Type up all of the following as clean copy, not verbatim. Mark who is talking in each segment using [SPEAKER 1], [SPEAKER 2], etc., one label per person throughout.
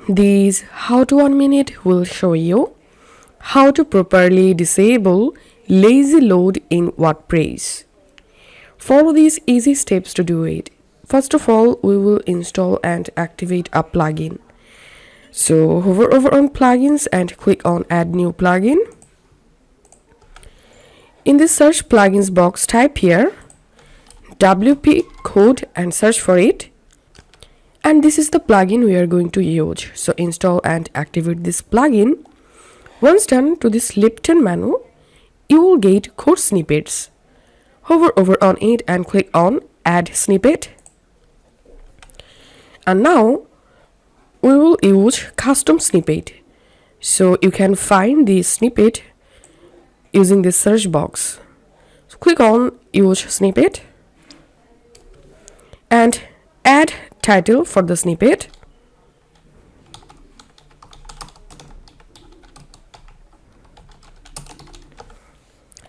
[SPEAKER 1] This how to 1 minute will show you how to properly disable lazy load in WordPress. Follow these easy steps to do it. First of all, we will install and activate a plugin. So hover over on plugins and click on add new plugin. In this search plugins box, type here WP code and search for it. And this is the plugin we are going to use. So install and activate this plugin. Once done, to this left-hand menu, you will get code snippets. Hover over on it and click on add snippet. And now we will use custom snippet. So you can find the snippet using this search box. So click on use snippet and add title for the snippet.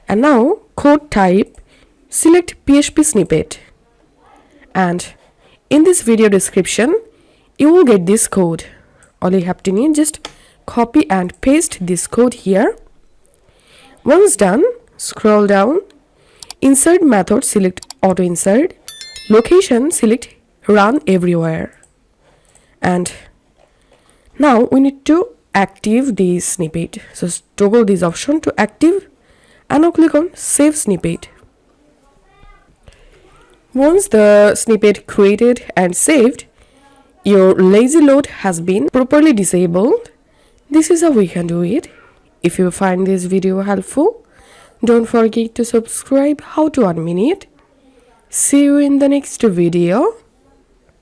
[SPEAKER 1] And now code type, select PHP snippet. And in this video description, you will get this code. All you have to need, just copy and paste this code here. Once done, scroll down, insert method, select auto insert, location, select run everywhere. And now we need to active this snippet. So toggle this option to active and now click on save snippet. Once the snippet created and saved, your lazy load has been properly disabled. This is how we can do it. If you find this video helpful, don't forget to subscribe. How to 1 minute. See you in the next video.